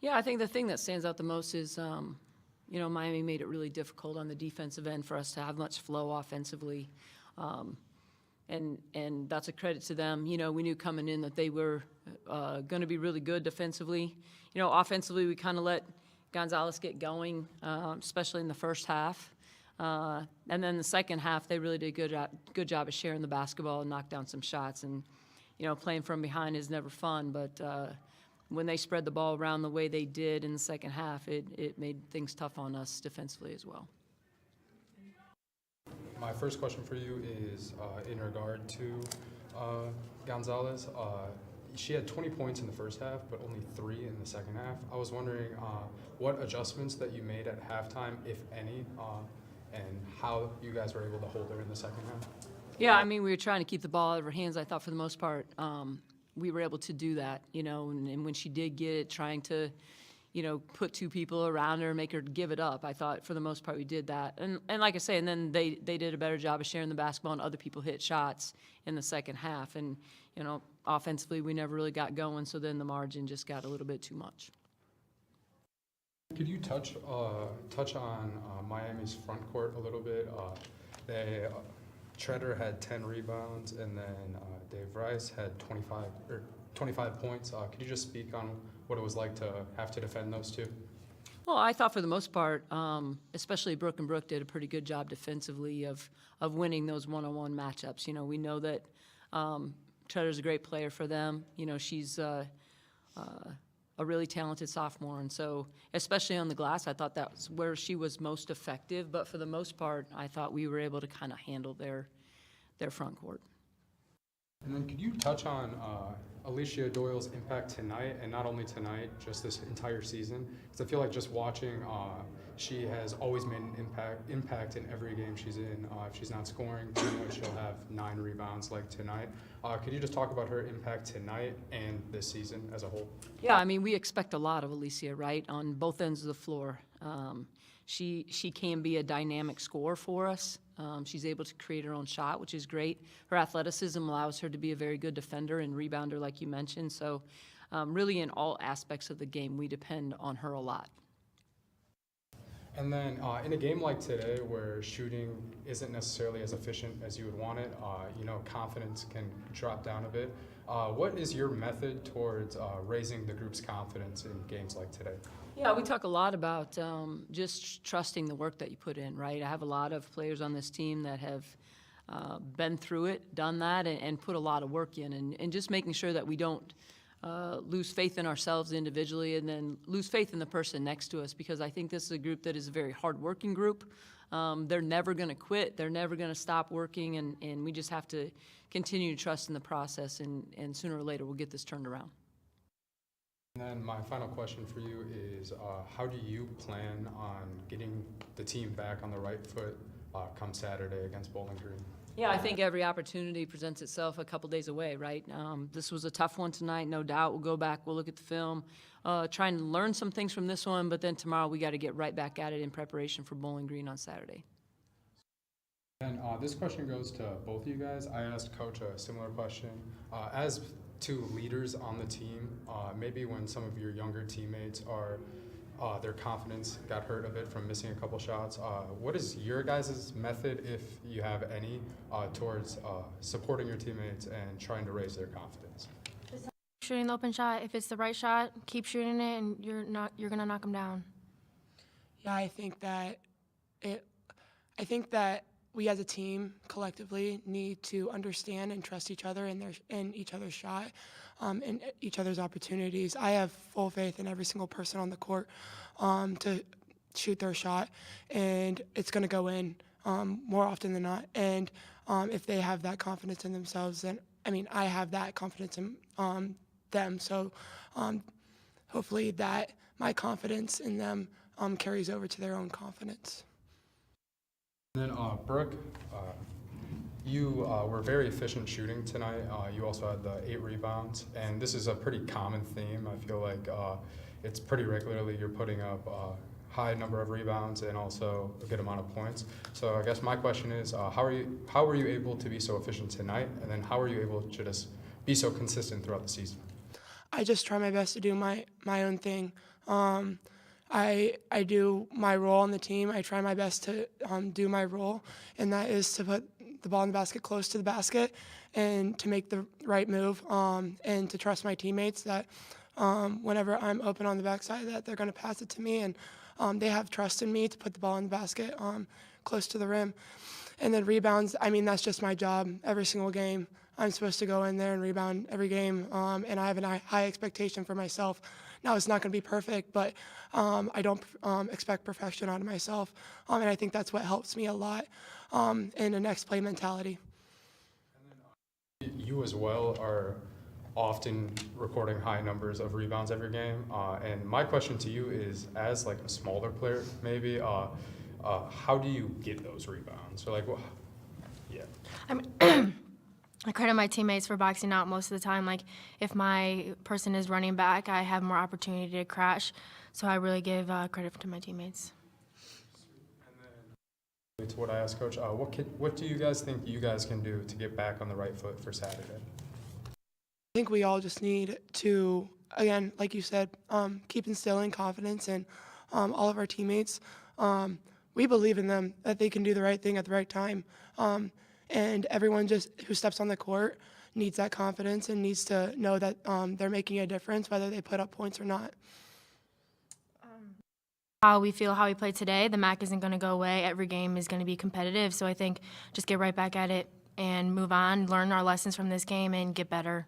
Yeah, I think the thing that stands out the most is, Miami made it really difficult on the defensive end for us to have much flow offensively. Um, and that's a credit to them. We knew coming in that they were going to be really good defensively. Offensively, we kind of let Gonzalez get going, especially in the first half. And then the second half, they really did a good job of sharing the basketball and knocked down some shots. And, playing from behind is never fun, but when they spread the ball around the way they did in the second half, it made things tough on us defensively as well. My first question for you is in regard to Gonzalez. She had 20 points in the first half, but only 3 in the second half. I was wondering what adjustments that you made at halftime, if any, and how you guys were able to hold her in the second half. Yeah, we were trying to keep the ball out of her hands. I thought for the most part we were able to do that, and when she did get it, trying to, put 2 people around her and make her give it up. I thought for the most part we did that. And like I say, and then they did a better job of sharing the basketball and other people hit shots in the second half. And, offensively we never really got going, so then the margin just got a little bit too much. Could you touch on Miami's front court a little bit? Treader had 10 rebounds, and then Dave Rice had 25 points. Could you just speak on what it was like to have to defend those two? Well, I thought for the most part, especially Brooke and Brooke did a pretty good job defensively of winning those one-on-one matchups. We know that Treader's a great player for them. She's a really talented sophomore, and so especially on the glass, I thought that's where she was most effective. But for the most part, I thought we were able to kind of handle their front court. And then could you touch on Alicia Doyle's impact tonight, and not only tonight, just this entire season? Because I feel like just watching, she has always made an impact in every game she's in. If she's not scoring, she'll have 9 rebounds like tonight. Could you just talk about her impact tonight and this season as a whole? Yeah, we expect a lot of Alicia, right, on both ends of the floor. She can be a dynamic scorer for us. She's able to create her own shot, which is great. Her athleticism allows her to be a very good defender and rebounder, like you mentioned. So really in all aspects of the game, we depend on her a lot. And then in a game like today where shooting isn't necessarily as efficient as you would want it, confidence can drop down a bit. What is your method towards raising the group's confidence in games like today? Yeah, we talk a lot about just trusting the work that you put in, right? I have a lot of players on this team that have been through it, done that, and put a lot of work in, and just making sure that we don't lose faith in ourselves individually and then lose faith in the person next to us, because I think this is a group that is a very hard-working group. They're never going to quit. They're never going to stop working, and we just have to continue to trust in the process, and sooner or later we'll get this turned around. And then my final question for you is, how do you plan on getting the team back on the right foot come Saturday against Bowling Green? Yeah, I think every opportunity presents itself a couple days away, right? This was a tough one tonight, no doubt. We'll go back, we'll look at the film, trying to learn some things from this one, but then tomorrow we got to get right back at it in preparation for Bowling Green on Saturday. And this question goes to both of you guys. I asked Coach a similar question. As 2 leaders on the team, maybe when some of your younger teammates are their confidence got hurt a bit from missing a couple shots. What is your guys' method, if you have any, towards supporting your teammates and trying to raise their confidence? Shooting the open shot. If it's the right shot, keep shooting it, and you're gonna knock them down. Yeah, I think that we as a team collectively need to understand and trust each other in each other's shot, and each other's opportunities. I have full faith in every single person on the court to shoot their shot, and it's going to go in more often than not. And if they have that confidence in themselves, then I have that confidence in them. So hopefully that my confidence in them carries over to their own confidence. And then Brooke, you were very efficient shooting tonight. You also had the 8 rebounds, and this is a pretty common theme. I feel like it's pretty regularly you're putting up a high number of rebounds and also a good amount of points. So I guess my question is, how were you able to be so efficient tonight, and then how were you able to just be so consistent throughout the season? I just try my best to do my own thing. I do my role on the team. I try my best to do my role, and that is to put the ball in the basket close to the basket and to make the right move, and to trust my teammates that whenever I'm open on the backside that they're going to pass it to me, and they have trust in me to put the ball in the basket close to the rim. And then rebounds, I mean, that's just my job every single game. I'm supposed to go in there and rebound every game, and I have a high expectation for myself. Now, it's not going to be perfect, but I don't expect perfection out of myself, and I think that's what helps me a lot in the next play mentality. You as well are often recording high numbers of rebounds every game, and my question to you is, as like a smaller player, maybe, how do you get those rebounds? So like, yeah. I credit my teammates for boxing out most of the time. Like, if my person is running back, I have more opportunity to crash. So I really give credit to my teammates. To what I asked Coach, what do you guys think you guys can do to get back on the right foot for Saturday? I think we all just need to, again, like you said, keep instilling confidence in all of our teammates. We believe in them, that they can do the right thing at the right time. And everyone just who steps on the court needs that confidence and needs to know that they're making a difference, whether they put up points or not. How we feel, how we play today, the MAC isn't going to go away. Every game is going to be competitive. So I think just get right back at it and move on, learn our lessons from this game, and get better.